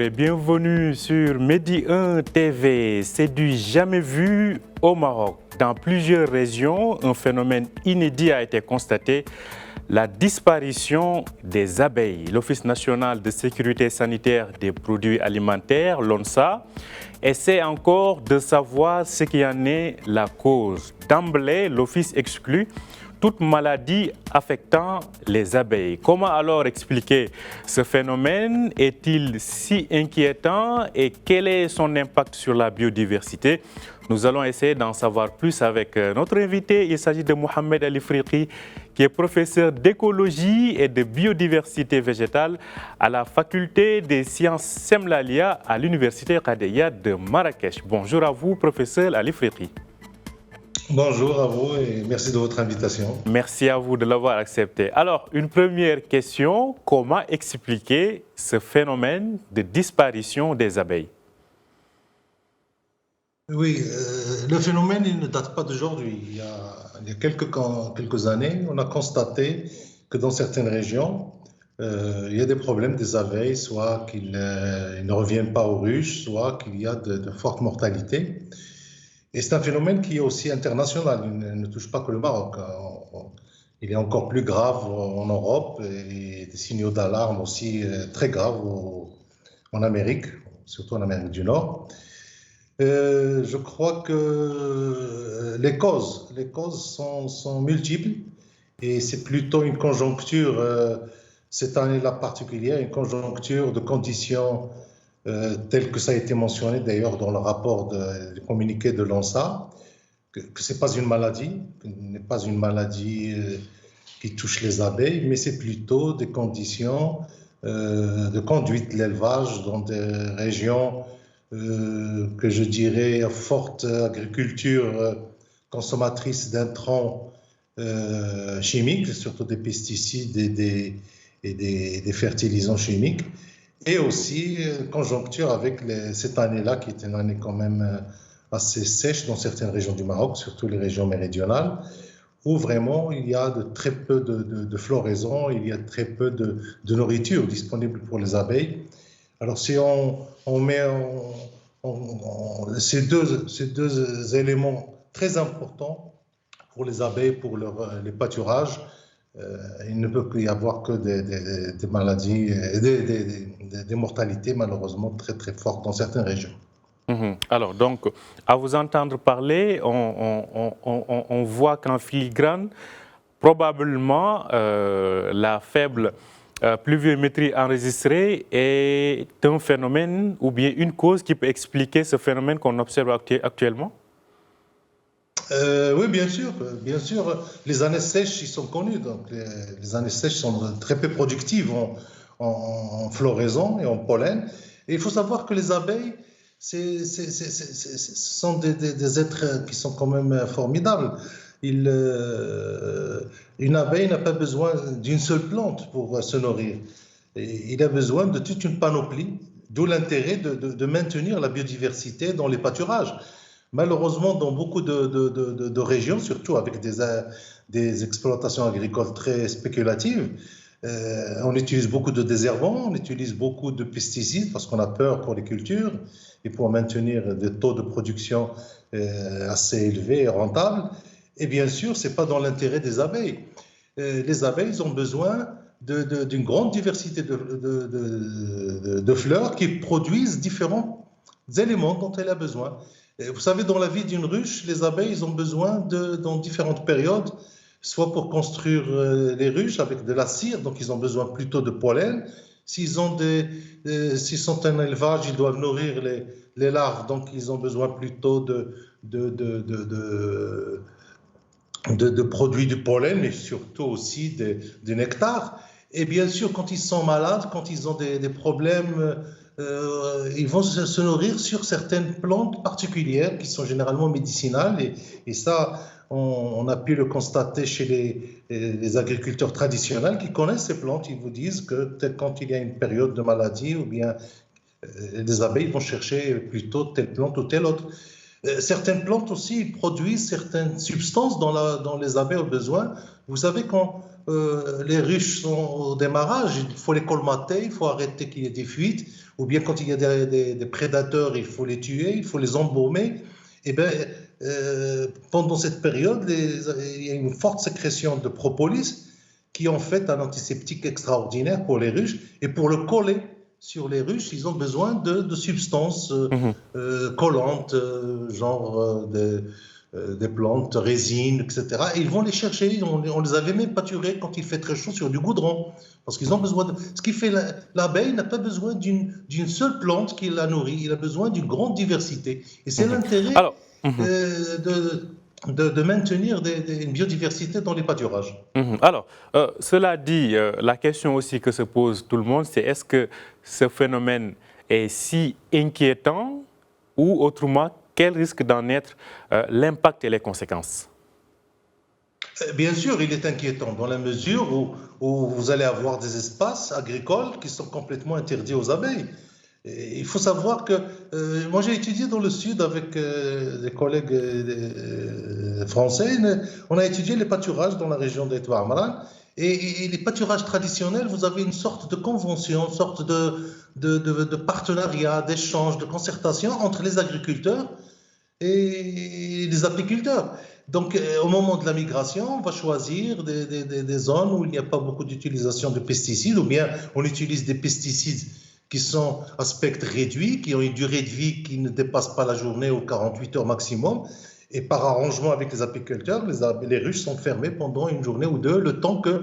et bienvenue sur Medi 1 TV. C'est du jamais vu au Maroc. Dans plusieurs régions, un phénomène inédit a été constaté, la disparition des abeilles. L'Office national de sécurité sanitaire des produits alimentaires, l'ONSA, essaie encore de savoir ce qui en est la cause. D'emblée, l'Office exclut toute maladie affectant les abeilles. Comment alors expliquer ce phénomène? Est-il si inquiétant et quel est son impact sur la biodiversité? Nous allons essayer d'en savoir plus avec notre invité. Il s'agit de Mohamed Ali Friqi, qui est professeur d'écologie et de biodiversité végétale à la faculté des sciences Semlalia à l'université Qadéya de Marrakech. Bonjour à vous, professeur Ali Friqi. Bonjour à vous et merci de votre invitation. Merci à vous de l'avoir accepté. Alors, une première question, comment expliquer ce phénomène de disparition des abeilles? Oui, le phénomène il ne date pas d'aujourd'hui. Il y a quelques années, on a constaté que dans certaines régions, il y a des problèmes des abeilles, soit qu'ils ne reviennent pas aux ruches, soit qu'il y a de fortes mortalités. Et c'est un phénomène qui est aussi international, il ne touche pas que le Maroc. Il est encore plus grave en Europe et des signaux d'alarme aussi très graves en Amérique, surtout en Amérique du Nord. Je crois que les causes sont multiples et c'est plutôt une conjoncture, cette année-là particulière, une conjoncture de conditions tel que ça a été mentionné d'ailleurs dans le rapport du communiqué de l'ONSA, que ce n'est pas une maladie, qui touche les abeilles, mais c'est plutôt des conditions de conduite de l'élevage dans des régions que je dirais à forte agriculture consommatrice d'intrants chimiques, surtout des pesticides et des fertilisants chimiques. Et aussi conjoncture avec cette année-là, qui est une année quand même assez sèche dans certaines régions du Maroc, surtout les régions méridionales, où vraiment il y a très peu de floraison, il y a très peu de nourriture disponible pour les abeilles. Alors si on met ces deux éléments très importants pour les abeilles, pour les pâturages, il ne peut y avoir que des maladies, des mortalités malheureusement très très fortes dans certaines régions. Alors donc, à vous entendre parler, on voit qu'en filigrane, probablement la faible pluviométrie enregistrée est un phénomène ou bien une cause qui peut expliquer ce phénomène qu'on observe actuellement? Oui, bien sûr. Les années sèches, ils sont connus. Donc, les années sèches sont très peu productives en floraison et en pollen. Et il faut savoir que les abeilles, ce sont des êtres qui sont quand même formidables. Une abeille n'a pas besoin d'une seule plante pour se nourrir. Il a besoin de toute une panoplie, d'où l'intérêt de maintenir la biodiversité dans les pâturages. Malheureusement, dans beaucoup de régions, surtout avec des exploitations agricoles très spéculatives, on utilise beaucoup de désherbants, on utilise beaucoup de pesticides parce qu'on a peur pour les cultures et pour maintenir des taux de production assez élevés et rentables. Et bien sûr, ce n'est pas dans l'intérêt des abeilles. Les abeilles ont besoin d'une grande diversité de fleurs qui produisent différents éléments dont elles ont besoin. Vous savez, dans la vie d'une ruche, les abeilles ont besoin dans différentes périodes, soit pour construire les ruches avec de la cire, donc ils ont besoin plutôt de pollen. S'ils sont un élevage, ils doivent nourrir les larves, donc ils ont besoin plutôt de produits du pollen, mais surtout aussi de nectar. Et bien sûr, quand ils sont malades, quand ils ont des problèmes, ils vont se nourrir sur certaines plantes particulières qui sont généralement médicinales. Et ça, on a pu le constater chez les agriculteurs traditionnels qui connaissent ces plantes. Ils vous disent que quand il y a une période de maladie ou bien les abeilles vont chercher plutôt telle plante ou telle autre. Certaines plantes aussi produisent certaines substances dont les abeilles ont besoin. Vous savez, quand les ruches sont au démarrage, il faut les colmater, il faut arrêter qu'il y ait des fuites, ou bien quand il y a des prédateurs, il faut les tuer, il faut les embaumer. Et bien, pendant cette période, il y a une forte sécrétion de propolis qui est en fait un antiseptique extraordinaire pour les ruches. Et pour le coller sur les ruches, ils ont besoin de substances collantes, genre des plantes, résines, etc. Et ils vont les chercher. On les avait même pâturés quand il fait très chaud sur du goudron. Parce qu'ils ont besoin de... Ce qui fait l'abeille n'a pas besoin d'une seule plante qui la nourrit. Il a besoin d'une grande diversité. Et c'est l'intérêt de maintenir une biodiversité dans les pâturages. Alors, cela dit, la question aussi que se pose tout le monde, c'est est-ce que ce phénomène est si inquiétant ou autrement, quel risque d'en être l'impact et les conséquences? Bien sûr, il est inquiétant dans la mesure où vous allez avoir des espaces agricoles qui sont complètement interdits aux abeilles. Et il faut savoir que moi j'ai étudié dans le sud avec des collègues français. On a étudié les pâturages dans la région d'Etwa Amran. Et les pâturages traditionnels, vous avez une sorte de convention, une sorte de partenariat, d'échange, de concertation entre les agriculteurs et les apiculteurs. Donc, au moment de la migration, on va choisir des zones où il n'y a pas beaucoup d'utilisation de pesticides, ou bien on utilise des pesticides qui sont à spectre réduit, qui ont une durée de vie qui ne dépasse pas la journée ou 48 heures maximum. Et par arrangement avec les apiculteurs, les ruches sont fermées pendant une journée ou deux, le temps que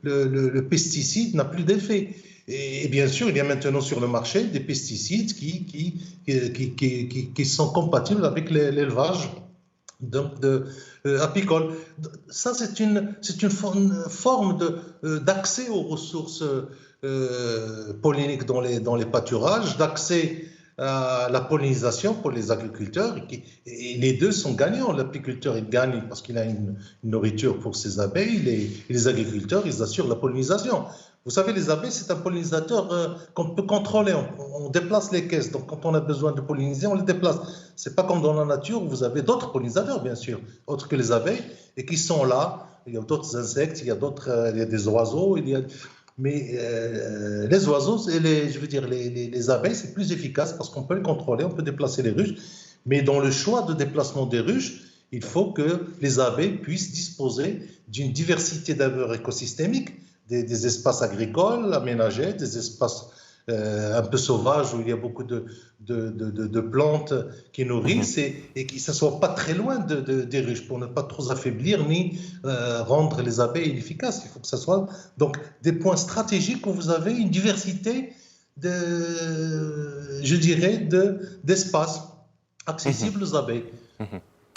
le pesticide n'a plus d'effet. Et bien sûr, il y a maintenant sur le marché des pesticides qui sont compatibles avec l'élevage apicole. Ça, c'est une forme d'accès aux ressources polliniques dans les pâturages, d'accès à la pollinisation pour les agriculteurs. Et les deux sont gagnants. L'apiculteur, il gagne parce qu'il a une nourriture pour ses abeilles. Et les agriculteurs, ils assurent la pollinisation. Vous savez, les abeilles, c'est un pollinisateur qu'on peut contrôler. On déplace les caisses. Donc, quand on a besoin de polliniser, on les déplace. C'est pas comme dans la nature où vous avez d'autres pollinisateurs, bien sûr, autres que les abeilles, et qui sont là. Il y a d'autres insectes, il y a des oiseaux, mais les oiseaux, les abeilles, c'est plus efficace parce qu'on peut les contrôler, on peut déplacer les ruches. Mais dans le choix de déplacement des ruches, il faut que les abeilles puissent disposer d'une diversité d'abord écosystémique, des espaces agricoles aménagés, des espaces un peu sauvages où il y a beaucoup de plantes qui nourrissent et que ça ne soit pas très loin des ruches pour ne pas trop affaiblir ni rendre les abeilles inefficaces. Il faut que ça soit donc des points stratégiques où vous avez une diversité d'espaces accessibles aux abeilles.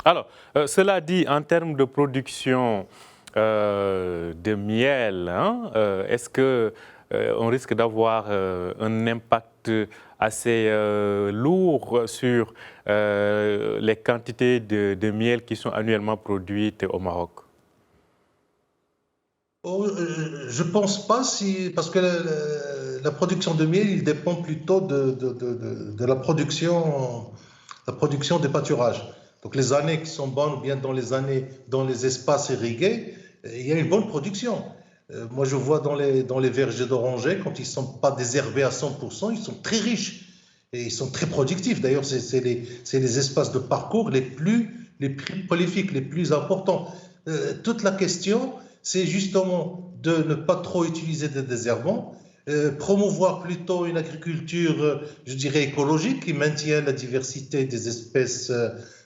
Alors, cela dit, en termes de production de miel, hein, est-ce que on risque d'avoir un impact assez lourd sur les quantités de miel qui sont annuellement produites au Maroc? Je ne pense pas, parce que la production de miel, il dépend plutôt de la production des pâturages. Donc les années qui sont bonnes, ou bien dans les espaces irrigués, il y a une bonne production. Moi, je vois dans les vergers d'orangers, quand ils ne sont pas désherbés à 100%, ils sont très riches et ils sont très productifs. D'ailleurs, c'est les espaces de parcours les plus prolifiques, les plus importants. Toute la question, c'est justement de ne pas trop utiliser des désherbants, promouvoir plutôt une agriculture, je dirais, écologique qui maintient la diversité des espèces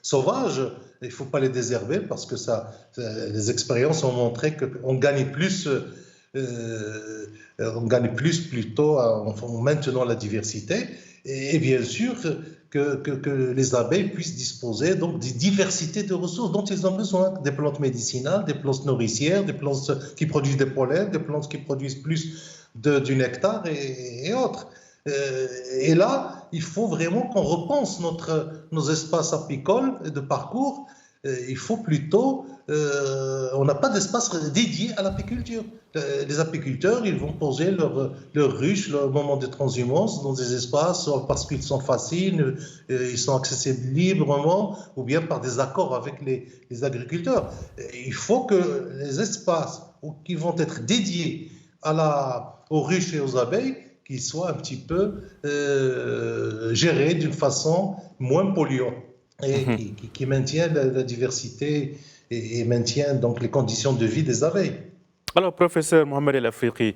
sauvages. Il ne faut pas les désherber parce que les expériences ont montré qu'on gagne plus, plutôt en maintenant la diversité et bien sûr que les abeilles puissent disposer donc d'une diversité de ressources dont ils ont besoin, des plantes médicinales, des plantes nourricières, des plantes qui produisent des pollens, des plantes qui produisent plus du nectar et autres. Et là, il faut vraiment qu'on repense nos espaces apicoles de parcours il faut plutôt, on n'a pas d'espace dédié à l'apiculture. Les apiculteurs, ils vont poser leurs ruches, leur moment de transhumance dans des espaces parce qu'ils sont faciles, ils sont accessibles librement ou bien par des accords avec les agriculteurs. Il faut que les espaces qui vont être dédiés aux ruches et aux abeilles qui soient un petit peu gérés d'une façon moins polluante et qui maintiennent la diversité et maintiennent donc les conditions de vie des abeilles. Alors, professeur Mohamed El Afriqui,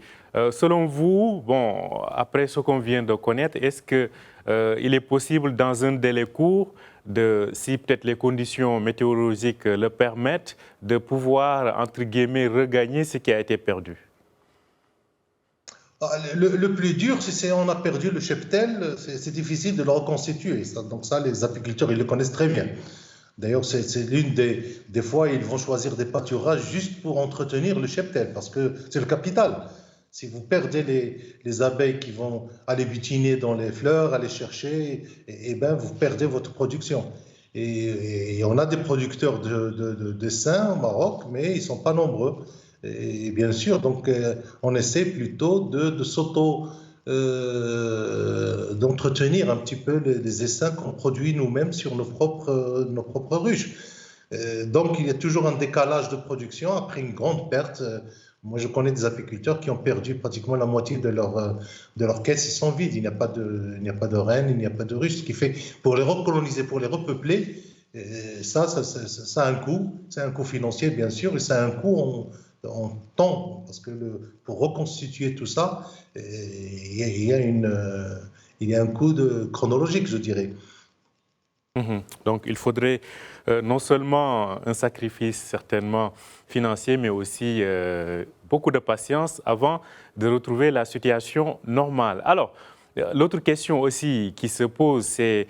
selon vous, bon, après ce qu'on vient de connaître, est-ce qu'il est possible dans un délai court, si peut-être les conditions météorologiques le permettent, de pouvoir, entre guillemets, regagner ce qui a été perdu? Le plus dur, si on a perdu le cheptel, c'est difficile de le reconstituer. Donc ça, les apiculteurs, ils le connaissent très bien. D'ailleurs, c'est l'une des fois, ils vont choisir des pâturages juste pour entretenir le cheptel, parce que c'est le capital. Si vous perdez les abeilles qui vont aller butiner dans les fleurs, aller chercher, ben vous perdez votre production. Et on a des producteurs d'essaims au Maroc, mais ils ne sont pas nombreux. Et bien sûr, donc on essaie plutôt d'entretenir un petit peu les essaims qu'on produit nous-mêmes sur nos propres ruches. Donc il y a toujours un décalage de production après une grande perte. Moi, je connais des apiculteurs qui ont perdu pratiquement la moitié de leur caisse, ils sont vides. Il n'y a pas de reine, il n'y a pas de ruche. Ce qui fait, pour les recoloniser, pour les repeupler, ça a un coût. C'est un coût financier, bien sûr, et ça a un coût en temps, parce que pour reconstituer tout ça, il y a un coût chronologique, je dirais. Donc, il faudrait non seulement un sacrifice certainement financier, mais aussi beaucoup de patience avant de retrouver la situation normale. Alors, l'autre question aussi qui se pose, c'est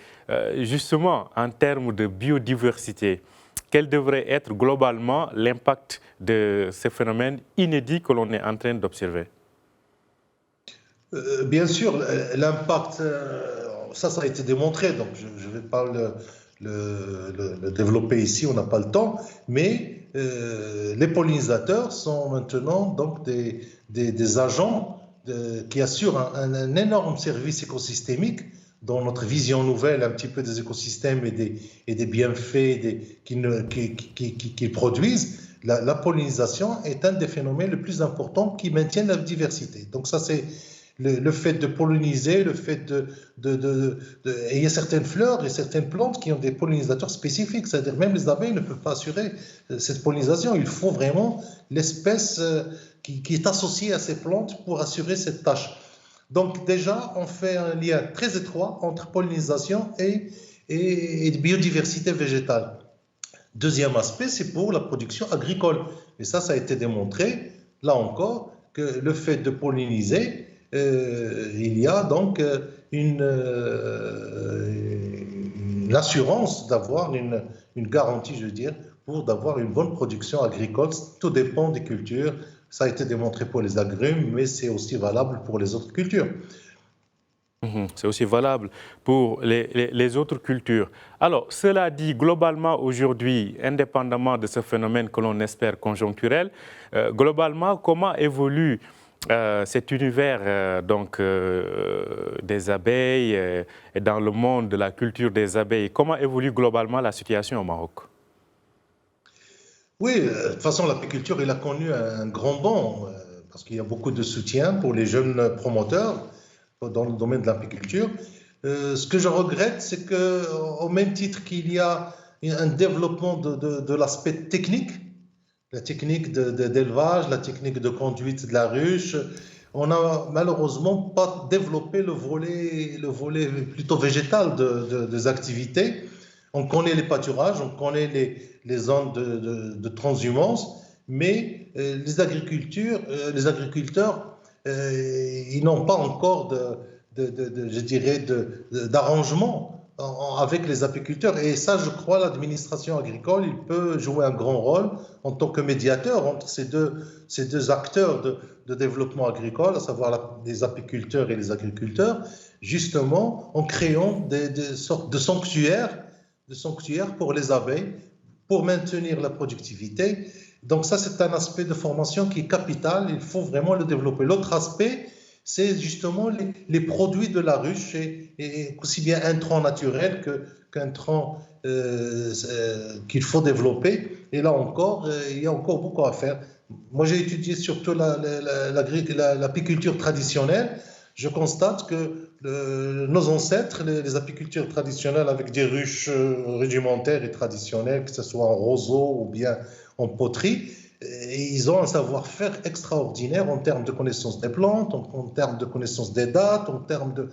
justement en termes de biodiversité. Quel devrait être globalement l'impact de ce phénomène inédit que l'on est en train d'observer? Bien sûr, l'impact, ça a été démontré, donc je ne vais pas le développer ici, on n'a pas le temps, mais les pollinisateurs sont maintenant donc des agents qui assurent un énorme service écosystémique dans notre vision nouvelle un petit peu des écosystèmes et des bienfaits qu'ils produisent. La pollinisation est un des phénomènes les plus importants qui maintiennent la diversité. Donc ça, c'est le fait de polliniser, le fait et il y a certaines fleurs et certaines plantes qui ont des pollinisateurs spécifiques, c'est-à-dire même les abeilles ne peuvent pas assurer cette pollinisation. Il faut vraiment l'espèce qui est associée à ces plantes pour assurer cette tâche. Donc déjà, on fait un lien très étroit entre pollinisation et biodiversité végétale. Deuxième aspect, c'est pour la production agricole. Et ça a été démontré, là encore, que le fait de polliniser, il y a donc une assurance d'avoir une garantie, je veux dire, d'avoir une bonne production agricole. Tout dépend des cultures. Ça a été démontré pour les agrumes, mais c'est aussi valable pour les autres cultures. C'est aussi valable pour les autres cultures. Alors, cela dit, globalement aujourd'hui, indépendamment de ce phénomène que l'on espère conjoncturel, globalement, comment évolue cet univers des abeilles et dans le monde de la culture des abeilles? Comment évolue globalement la situation au Maroc? Oui, de toute façon, l'apiculture, il a connu un grand bond parce qu'il y a beaucoup de soutien pour les jeunes promoteurs dans le domaine de l'apiculture. Ce que je regrette, c'est qu'au même titre qu'il y a un développement de l'aspect technique, la technique d'élevage, la technique de conduite de la ruche, on n'a malheureusement pas développé le volet plutôt végétal des activités. On connaît les pâturages, on connaît les zones de transhumance, mais les agriculteurs, ils n'ont pas encore je dirais, d'arrangement avec les apiculteurs. Et ça, je crois, l'administration agricole, il peut jouer un grand rôle en tant que médiateur entre ces deux acteurs de développement agricole, à savoir les apiculteurs et les agriculteurs, justement en créant des sortes de sanctuaires pour les abeilles, pour maintenir la productivité. Donc ça, c'est un aspect de formation qui est capital, il faut vraiment le développer. L'autre aspect, c'est justement les produits de la ruche, et aussi bien intrants naturels qu'intrants qu'il faut développer. Et là encore, il y a encore beaucoup à faire. Moi, j'ai étudié surtout l'apiculture traditionnelle. Je constate que nos ancêtres, les apiculteurs traditionnels avec des ruches rudimentaires et traditionnelles, que ce soit en roseau ou bien en poterie, ils ont un savoir-faire extraordinaire en termes de connaissance des plantes, en termes de connaissance des dates, en termes de...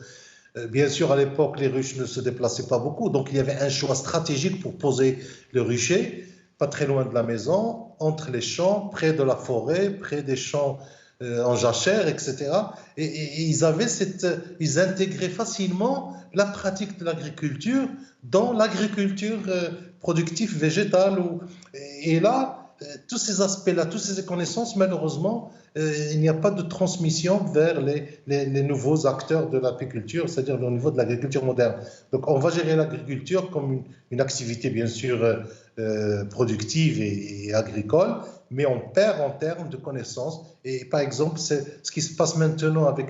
Bien sûr, à l'époque, les ruches ne se déplaçaient pas beaucoup, donc il y avait un choix stratégique pour poser le rucher, pas très loin de la maison, entre les champs, près de la forêt, près des champs en jachère, etc. Et ils intégraient facilement la pratique de l'agriculture dans l'agriculture productive végétale. Et là, tous ces aspects-là, toutes ces connaissances, malheureusement, il n'y a pas de transmission vers les nouveaux acteurs de l'apiculture, c'est-à-dire au niveau de l'agriculture moderne. Donc, on va gérer l'agriculture comme une activité, bien sûr, productive et agricole, mais on perd en termes de connaissances. Et par exemple, c'est ce qui se passe maintenant avec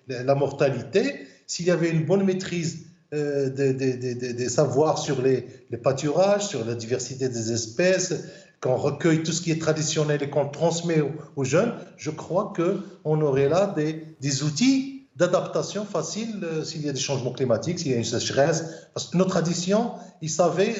la mortalité. S'il y avait une bonne maîtrise des savoirs sur les pâturages, sur la diversité des espèces, qu'on recueille tout ce qui est traditionnel et qu'on transmet aux jeunes, je crois qu'on aurait là des outils d'adaptation facile s'il y a des changements climatiques, s'il y a une sécheresse. Parce que nos traditions, ils savaient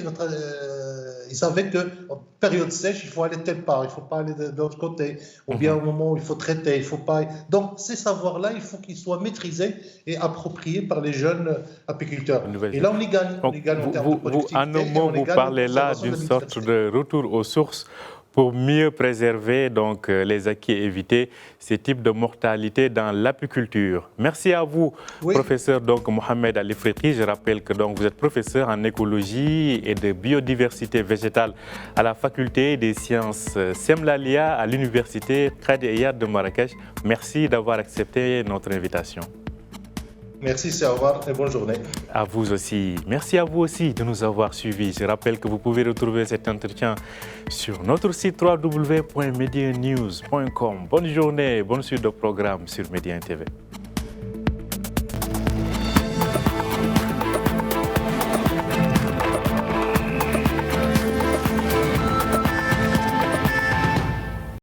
qu'en période sèche, il faut aller de telle part, il ne faut pas aller de l'autre côté, ou bien au moment où il faut traiter, il ne faut pas... Donc, ces savoirs-là, il faut qu'ils soient maîtrisés et appropriés par les jeunes apiculteurs. Et là, on y gagne. On y gagne en termes de productivité. En un mot, vous parlez là d'une sorte de retour aux sources pour mieux préserver donc, les acquis et éviter ces types de mortalité dans l'apiculture. Merci à vous, professeur Mohamed Ali Freki. Je rappelle que donc, vous êtes professeur en écologie et de biodiversité végétale à la faculté des sciences Semlalia à l'université Kadi Eyad de Marrakech. Merci d'avoir accepté notre invitation. Merci, c'est au revoir et bonne journée. À vous aussi. Merci à vous aussi de nous avoir suivis. Je rappelle que vous pouvez retrouver cet entretien sur notre site www.medianews.com. Bonne journée, bonne suite de programme sur Média TV.